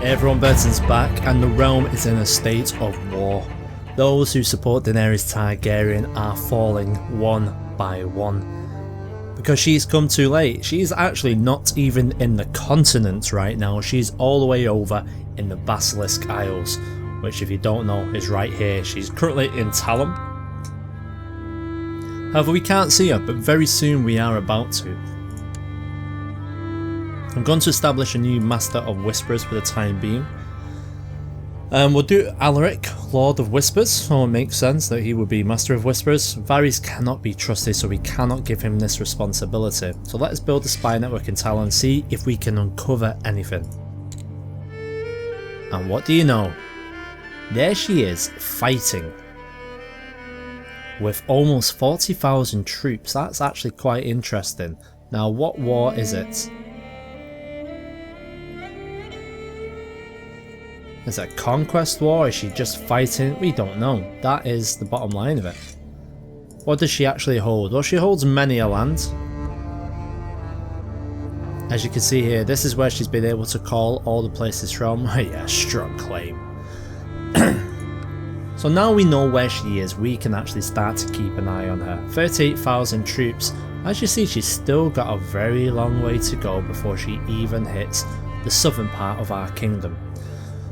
Everyone Burton's back and the realm is in a state of war. Those who support Daenerys Targaryen are falling one by one. Because she's come too late. She's actually not even in the continent right now. She's all the way over in the Basilisk Isles, which if you don't know is right here. She's currently in Talon. However, we can't see her, but very soon we are about to. I'm going to establish a new Master of Whispers for the time being. We'll do Alaric, Lord of Whispers, so it makes sense that he would be Master of Whispers. Varys cannot be trusted, so we cannot give him this responsibility. So let us build a spy network in Talon and see if we can uncover anything. And what do you know? There she is, fighting. With almost 40,000 troops. That's actually quite interesting. Now, what war is it? Is it a conquest war? Is she just fighting? We don't know. That is the bottom line of it. What does she actually hold? Well, she holds many a land. As you can see here, this is where she's been able to call all the places from. Oh yeah, strong claim. So now we know where she is, we can actually start to keep an eye on her. 38,000 troops. As you see, she's still got a very long way to go before she even hits the southern part of our kingdom.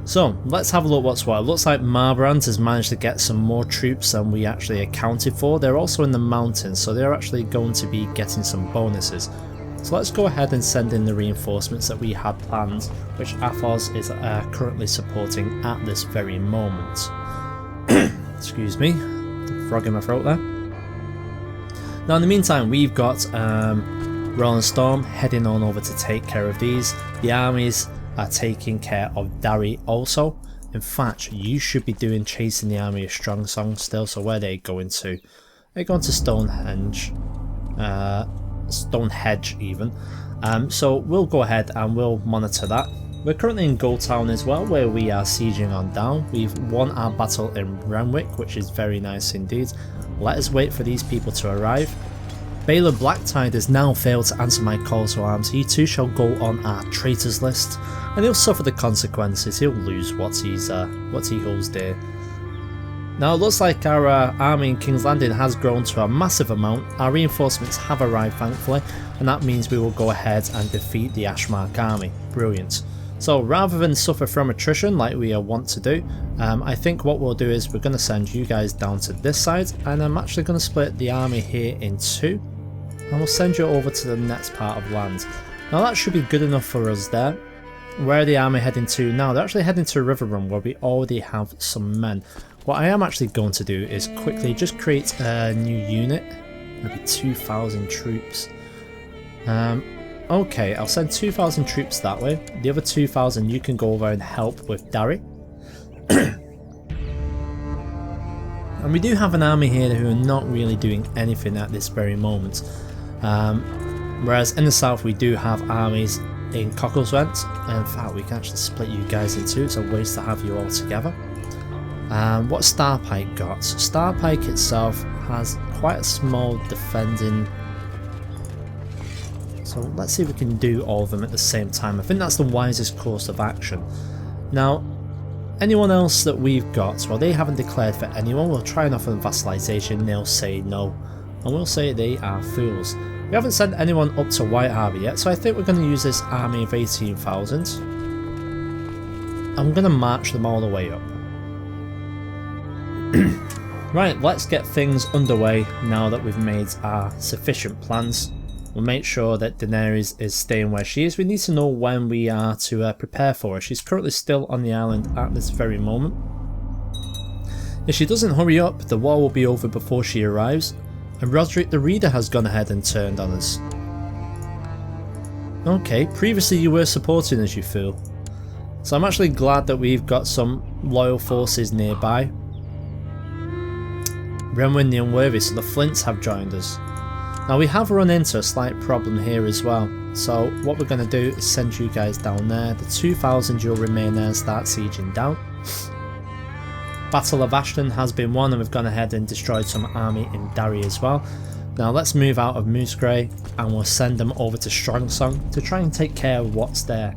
So let's have a look what's what. It looks like Marbrand has managed to get some more troops than we actually accounted for. They're also in the mountains, so they're actually going to be getting some bonuses. So let's go ahead and send in the reinforcements that we had planned, which Athos is currently supporting at this very moment. Excuse me, frog in my throat there. Now in the meantime, we've got Roland Storm heading on over to take care of these. The armies are taking care of Darry also. In fact, you should be doing chasing the army of Strong Song still. So where are they going to? They're going to Stonehenge even. So we'll go ahead and we'll monitor that. We're currently in Gold Town as well, where we are sieging on down. We've won our battle in Renwick, which is very nice indeed. Let us wait for these people to arrive. Baylor Blacktide has now failed to answer my call to arms. He too shall go on our traitors list, and he'll suffer the consequences. He'll lose what he holds dear. Now it looks like our army in King's Landing has grown to a massive amount. Our reinforcements have arrived thankfully, and that means we will go ahead and defeat the Ashmark army. Brilliant. So rather than suffer from attrition like we want to do, I think what we'll do is we're going to send you guys down to this side, and I'm actually going to split the army here in two. And we'll send you over to the next part of land. Now that should be good enough for us there. Where are the army heading to now? They're actually heading to Riverrun, where we already have some men. What I am actually going to do is quickly just create a new unit. Maybe 2,000 troops. Okay, I'll send 2,000 troops that way. The other 2,000 you can go over and help with Darry. And we do have an army here who are not really doing anything at this very moment. Whereas in the south we do have armies in Cockleswent. In fact, we can actually split you guys in two. It's a waste to have you all together. What Starpike got? Starpike itself has quite a small defending. So let's see if we can do all of them at the same time. I think that's the wisest course of action. Now, anyone else that we've got, well, they haven't declared for anyone. We'll try and offer them vassalization. They'll say no. And we'll say they are fools. We haven't sent anyone up to White Harbour yet, so I think we're going to use this army of 18,000. I'm going to march them all the way up. Right, let's get things underway now that we've made our sufficient plans. We'll make sure that Daenerys is staying where she is. We need to know when we are to prepare for her. She's currently still on the island at this very moment. If she doesn't hurry up, the war will be over before she arrives. And Roderick the Reader has gone ahead and turned on us. Okay, previously you were supporting us, you fool. So I'm actually glad that we've got some loyal forces nearby. Renwyn the Unworthy, so the Flints have joined us. Now we have run into a slight problem here as well. So what we're going to do is send you guys down there. The 2,000 you'll remain there and start sieging down. Battle of Ashton has been won, and we've gone ahead and destroyed some army in Darry as well. Now let's move out of Moose Grey and we'll send them over to Strong Song to try and take care of what's there.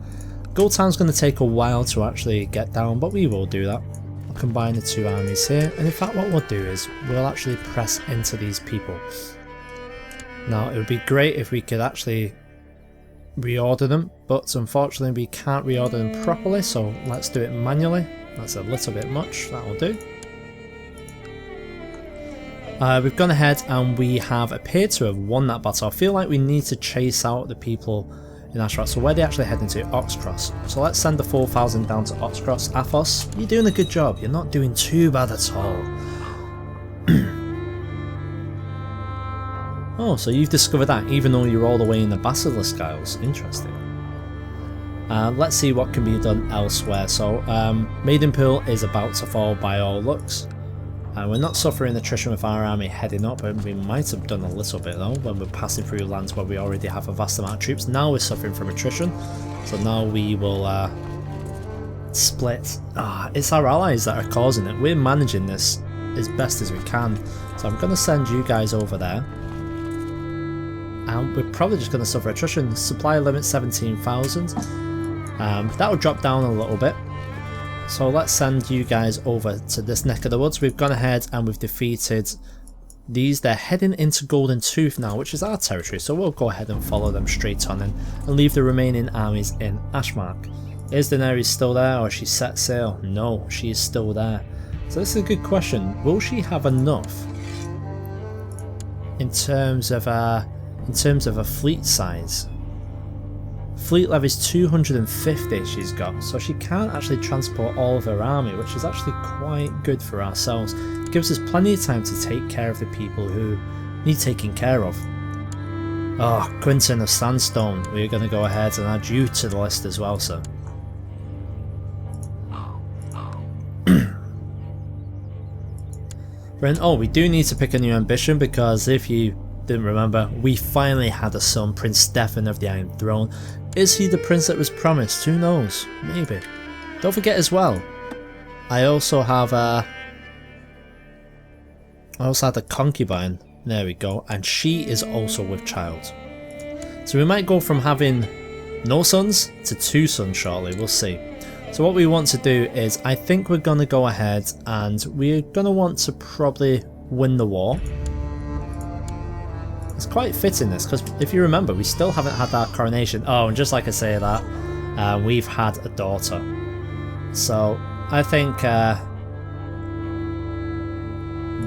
Gold Town's going to take a while to actually get down, but we will do that. I'll combine the two armies here, and in fact what we'll do is we'll actually press into these people. Now it would be great if we could actually reorder them, but unfortunately we can't reorder them properly, so let's do it manually. That's a little bit much, that'll do. We've gone ahead and we have appeared to have won that battle. I feel like we need to chase out the people in Ashrat. So where are they actually heading to? Oxcross. So let's send the 4,000 down to Oxcross. Athos, you're doing a good job. You're not doing too bad at all. Oh, so you've discovered that even though you're all the way in the Basilisk Isles. Interesting. Let's see what can be done elsewhere. So Maidenpool is about to fall by all looks. We're not suffering attrition with our army heading up, and we might have done a little bit though when we're passing through lands where we already have a vast amount of troops. Now we're suffering from attrition, so now we will split. It's our allies that are causing it. We're managing this as best as we can, so I'm going to send you guys over there, and we're probably just going to suffer attrition. Supply limit 17,000. That'll drop down a little bit. So let's send you guys over to this neck of the woods. We've gone ahead and we've defeated these. They're heading into Golden Tooth now, which is our territory. So we'll go ahead and follow them straight on and leave the remaining armies in Ashmark. Is Daenerys still there, or she set sail? No, she is still there. So this is a good question. Will she have enough in terms of a fleet size? Fleet level is 250 she's got, so she can't actually transport all of her army, which is actually quite good for ourselves. It gives us plenty of time to take care of the people who need taking care of. Oh, Quinton of Sandstone, we're going to go ahead and add you to the list as well, sir. Oh, we do need to pick a new ambition, because if you didn't remember, we finally had a son, Prince Stefan of the Iron Throne. Is he the prince that was promised? Who knows? Maybe. Don't forget as well, I also have a had a concubine. There we go, and she is also with child. So we might go from having no sons to 2 sons shortly. We'll see. So what we want to do is, I think we're going to go ahead and we're going to want to probably win the war. It's quite fitting this, because if you remember, we still haven't had our coronation. Oh, and just like I say that, we've had a daughter. So I think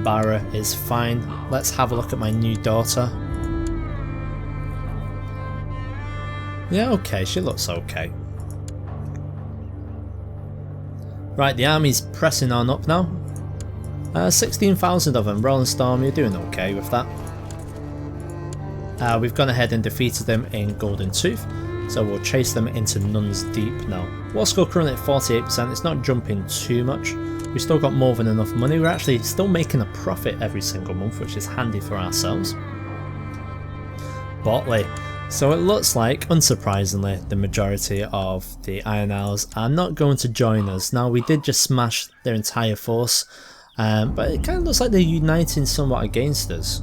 Barra is fine. Let's have a look at my new daughter. Yeah, okay, she looks okay. Right, the army's pressing on up now. 16,000 of them. Rolling Storm, you're doing okay with that. We've gone ahead and defeated them in Golden Tooth, so we'll chase them into Nun's Deep now. War score currently at 48%, it's not jumping too much. We've still got more than enough money. We're actually still making a profit every single month, which is handy for ourselves. Botley. So it looks like, unsurprisingly, the majority of the Iron Isles are not going to join us. Now, we did just smash their entire force, but it kind of looks like they're uniting somewhat against us.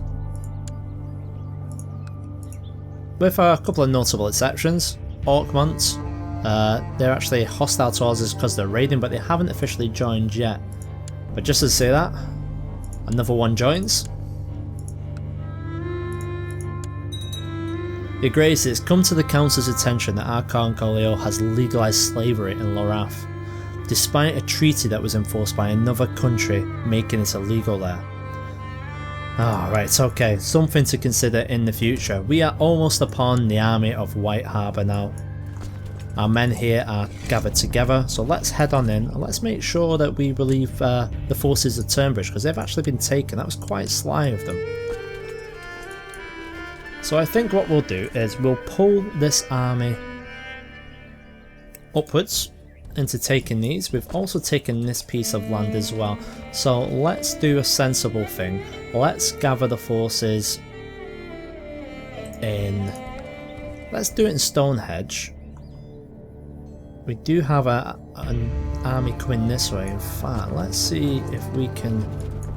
With a couple of notable exceptions. Orkmont, they're actually hostile towards us because they're raiding, but they haven't officially joined yet. But just to say that, another one joins. Your Grace, it's come to the Council's attention that Archon Coleo has legalised slavery in Lorath, despite a treaty that was enforced by another country making it illegal there. Oh, right, okay, something to consider in the future. We are almost upon the army of White Harbour now. Our men here are gathered together, so let's head on in and let's make sure that we relieve the forces of Turnbridge, because they've actually been taken. That was quite sly of them. So I think what we'll do is we'll pull this army upwards into taking these. We've also taken this piece of land as well. So let's do a sensible thing. Let's gather the forces in... Let's do it in Stonehenge. We do have an army coming this way. In fact, let's see if we can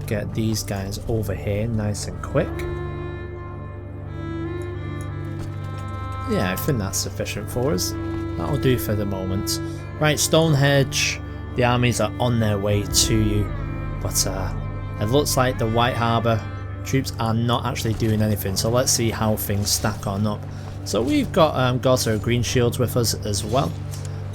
get these guys over here nice and quick. Yeah, I think that's sufficient for us. That'll do for the moment. Right, Stonehenge, the armies are on their way to you, but it looks like the White Harbour troops are not actually doing anything, so let's see how things stack on up. So we've got Gorsa of Green Shields with us as well.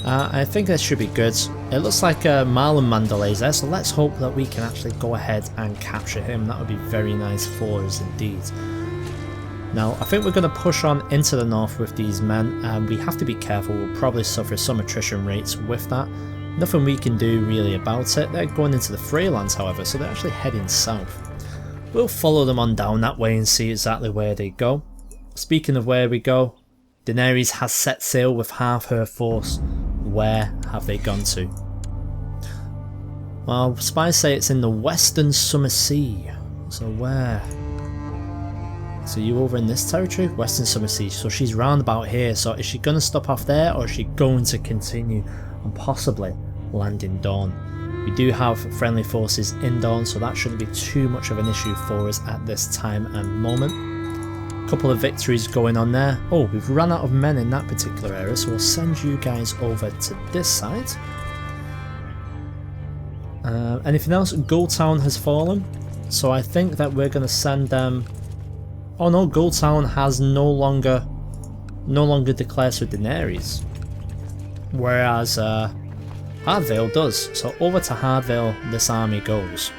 I think this should be good. It looks like Marlon Mandelay's there, so let's hope that we can actually go ahead and capture him. That would be very nice for us indeed. Now, I think we're going to push on into the north with these men, and we have to be careful. We'll probably suffer some attrition rates with that. Nothing we can do really about it. They're going into the Freylands, however, so they're actually heading south. We'll follow them on down that way and see exactly where they go. Speaking of where we go, Daenerys has set sail with half her force. Where have they gone to? Well, spies say it's in the Western Summer Sea. So where? So you over in this territory? Western Summer Sea. So she's round about here. So is she going to stop off there, or is she going to continue and possibly land in Dawn? We do have friendly forces in Dawn, so that shouldn't be too much of an issue for us at this time and moment. Couple of victories going on there. Oh, we've run out of men in that particular area, so we'll send you guys over to this side. Anything else? Goldtown has fallen, so I think that we're going to send them. Oh no, Goldtown has no longer declares for Daenerys, whereas Hardvale does. So over to Hardvale this army goes.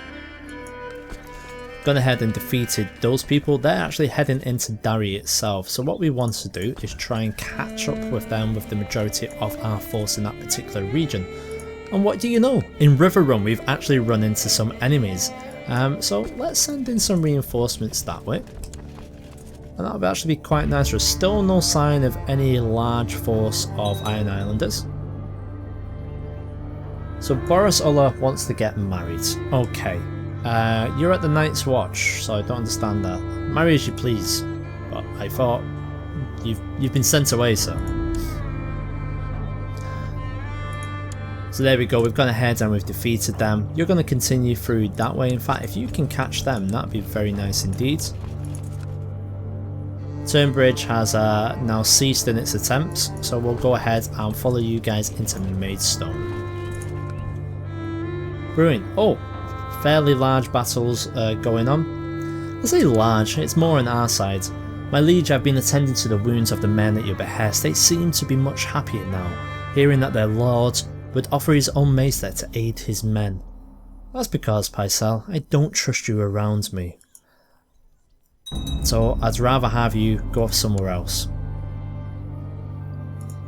Gone ahead and defeated those people. They're actually heading into Derry itself, so what we want to do is try and catch up with them with the majority of our force in that particular region. And what do you know, in River Run we've actually run into some enemies, so let's send in some reinforcements that way, and that would actually be quite nice. There's still no sign of any large force of Iron Islanders. So Boris Ulla wants to get married. Okay. You're at the Night's Watch, so I don't understand that. Marry as you please, but I thought you've been sent away, sir. So there we go, we've gone ahead and we've defeated them. You're going to continue through that way. In fact, if you can catch them, that'd be very nice indeed. Turnbridge has now ceased in its attempts, so we'll go ahead and follow you guys into Maidstone. Brewing. Oh! Fairly large battles going on. I say large, it's more on our side. My liege, I've been attending to the wounds of the men at your behest. They seem to be much happier now, hearing that their lord would offer his own maester to aid his men. That's because, Pycelle, I don't trust you around me. So I'd rather have you go off somewhere else.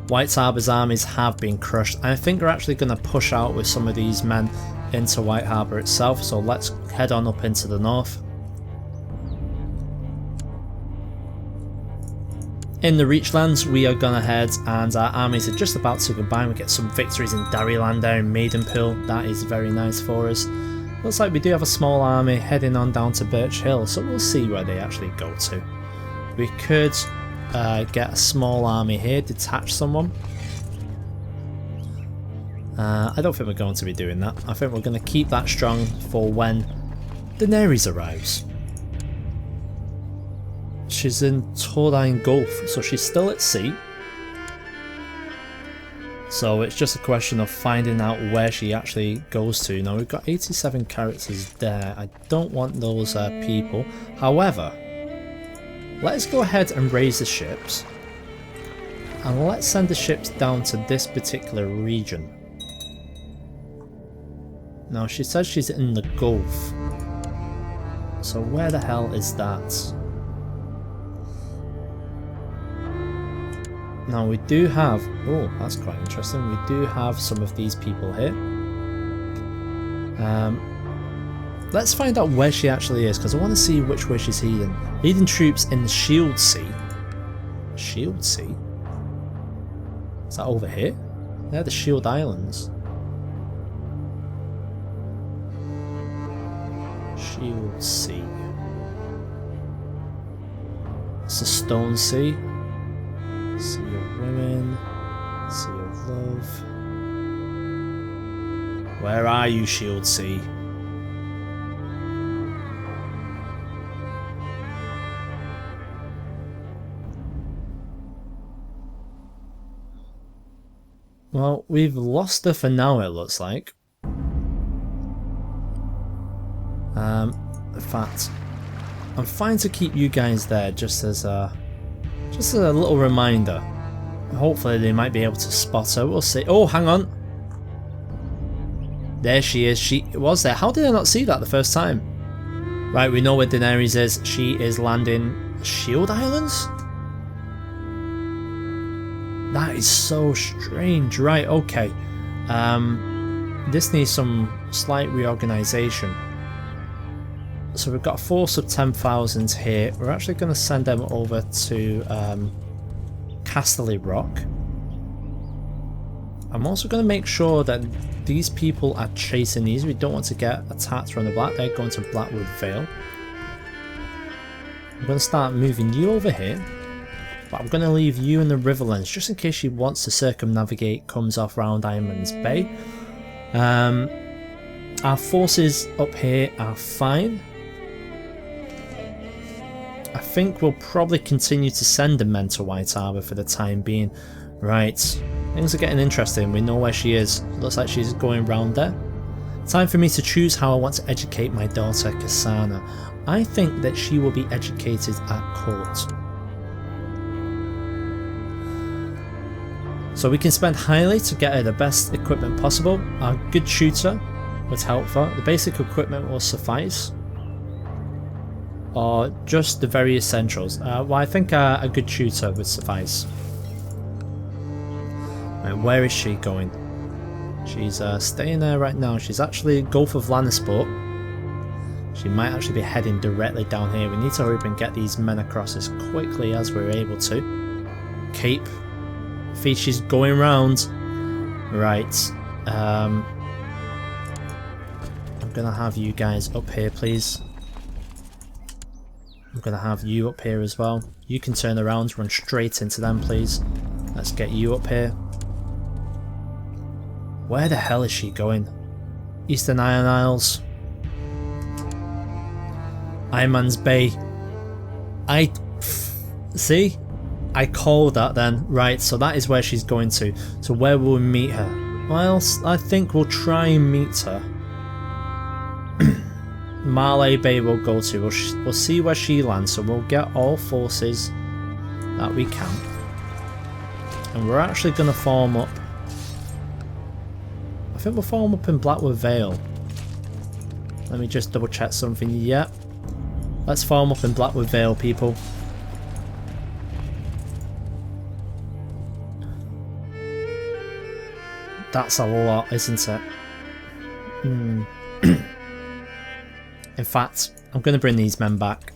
White Harbour's armies have been crushed, and I think they're actually going to push out with some of these men into White Harbour itself, so let's head on up into the north. In the Reachlands, we are going ahead and our armies are just about to combine. We get some victories in Darryland there in Maidenpool. That is very nice for us. Looks like we do have a small army heading on down to Birch Hill, so we'll see where they actually go to. We could get a small army here, detach someone. I don't think we're going to be doing that. I think we're going to keep that strong for when Daenerys arrives. She's in Tordine Gulf, so she's still at sea. So it's just a question of finding out where she actually goes to. Now we've got 87 characters there. I don't want those people. However, let's go ahead and raise the ships. And let's send the ships down to this particular region. Now she says she's in the Gulf. So where the hell is that? Now we do have, oh that's quite interesting, we do have some of these people here. Let's find out where she actually is, because I want to see which way she's heading. Leading troops in the Shield Sea. Shield Sea? Is that over here? They're the Shield Islands. Shield Sea. It's the Stone Sea. Sea of Women. Sea of Love. Where are you, Shield Sea? Well, we've lost her for now, it looks like. In fact, I'm fine to keep you guys there just as a little reminder. Hopefully they might be able to spot her. We'll see. Oh, hang on. There she is. She was there. How did I not see that the first time? Right, we know where Daenerys is. She is landing Shield Islands? That is so strange. Right, okay. This needs some slight reorganization. So we've got a force of 10,000 here. We're actually going to send them over to Casterly Rock. I'm also going to make sure that these people are chasing these. We don't want to get attacked from the black. They're going to Blackwood Vale. I'm going to start moving you over here. But I'm going to leave you in the Riverlands just in case she wants to circumnavigate, comes off round Ironman's Bay. Our forces up here are fine. I think we'll probably continue to send the men to White Harbour for the time being. Right, things are getting interesting. We know where she is. Looks like she's going round there. Time for me to choose how I want to educate my daughter Cassana. I think that she will be educated at court. So we can spend highly to get her the best equipment possible. Our good tutor would help her. The basic equipment will suffice. Or just the very essentials. Well, I think a good tutor would suffice. Right, where is she going? She's staying there right now. She's actually Gulf of Lannisport. She might actually be heading directly down here. We need to hurry up and get these men across as quickly as we're able to. Cape. She's going round. Right. I'm gonna have you guys up here, please. I'm gonna have you up here as well. You can turn around, run straight into them, please. Let's get you up here. Where the hell is she going? Eastern Iron Isles. Ironman's Bay. See? I called that then. Right, so that is where she's going to. So where will we meet her? Well, I think we'll try and meet her. Marley Bay we'll go to. We'll see where she lands. So we'll get all forces that we can. And we're actually going to form up. I think we'll form up in Blackwood Vale. Let me just double check something. Yep. Let's form up in Blackwood Vale, people. That's a lot, isn't it? In fact, I'm going to bring these men back.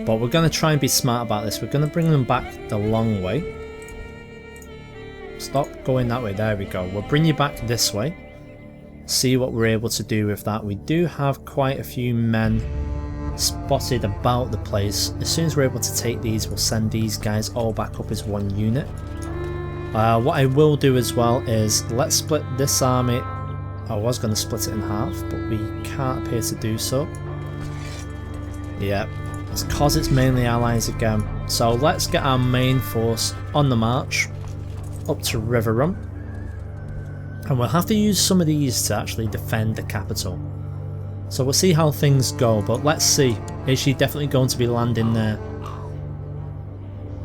But we're going to try and be smart about this. We're going to bring them back the long way. Stop going that way. There we go. We'll bring you back this way. See what we're able to do with that. We do have quite a few men spotted about the place. As soon as we're able to take these, we'll send these guys all back up as one unit. What I will do as well is let's split this army. I was going to split it in half, but we can't appear to do so. Yep, it's because it's mainly allies again. So let's get our main force on the march up to River Run. And we'll have to use some of these to actually defend the capital. So we'll see how things go, but let's see. Is she definitely going to be landing there?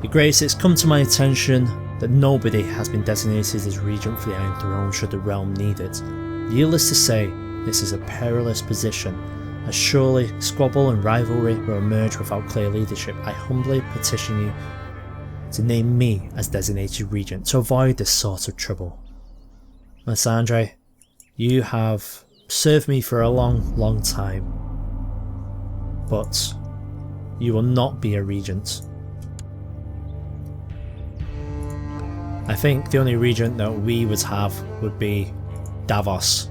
Your Grace, it's come to my attention that nobody has been designated as regent for the Iron Throne should the realm need it. Needless to say, this is a perilous position, as surely squabble and rivalry will emerge without clear leadership. I humbly petition you to name me as designated regent to avoid this sort of trouble. Mellander, you have served me for a long time, but you will not be a regent. I think the only regent that we would have would be Davos,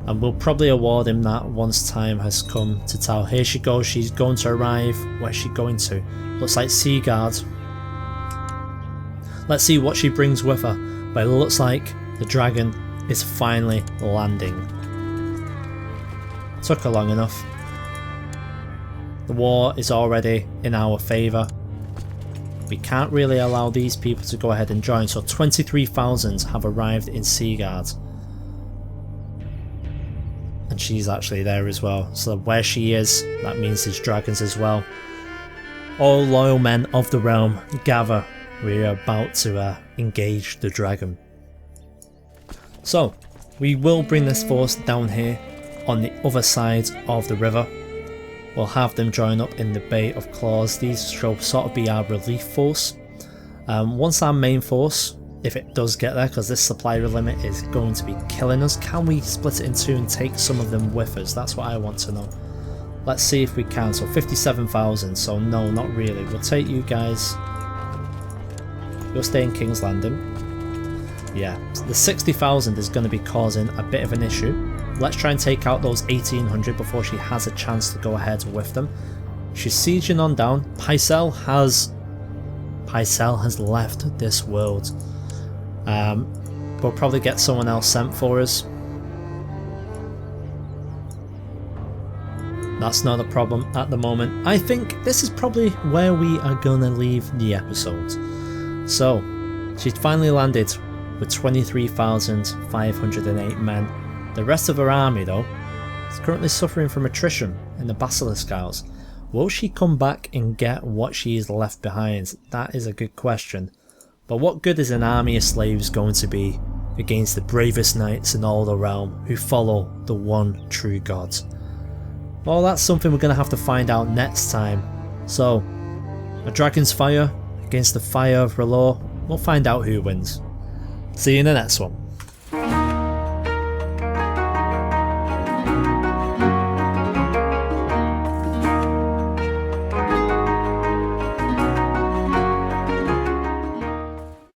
and we'll probably award him that once time has come to tell. Here she goes, she's going to arrive. Where's she going to? Looks like Seaguard. Let's see what she brings with her, but it looks like the dragon is finally landing. Took her long enough. The war is already in our favour. We can't really allow these people to go ahead and join, so 23,000 have arrived in Seaguard. And she's actually there as well, so where she is, that means there's dragons as well. All loyal men of the realm, gather. We are about to engage the dragon. So, we will bring this force down here on the other side of the river. We'll have them join up in the Bay of Claws. These shall sort of be our relief force. Once our main force, if it does get there, because this supply limit is going to be killing us, can we split it in two and take some of them with us? That's what I want to know. Let's see if we can. So 57,000, so no, not really. We'll take you guys. You'll stay in King's Landing. Yeah, the 60,000 is going to be causing a bit of an issue. Let's try and take out those 1,800 before she has a chance to go ahead with them. She's sieging on down. Pycelle has left this world. We'll probably get someone else sent for us. That's not a problem at the moment. I think this is probably where we are gonna leave the episode. So, she's finally landed with 23,508 men. The rest of her army, though, is currently suffering from attrition in the Basilisk Isles. Will she come back and get what she is left behind? That is a good question. But what good is an army of slaves going to be against the bravest knights in all the realm who follow the one true God? Well, that's something we're going to have to find out next time. So, a dragon's fire against the fire of R'hllor. We'll find out who wins. See you in the next one.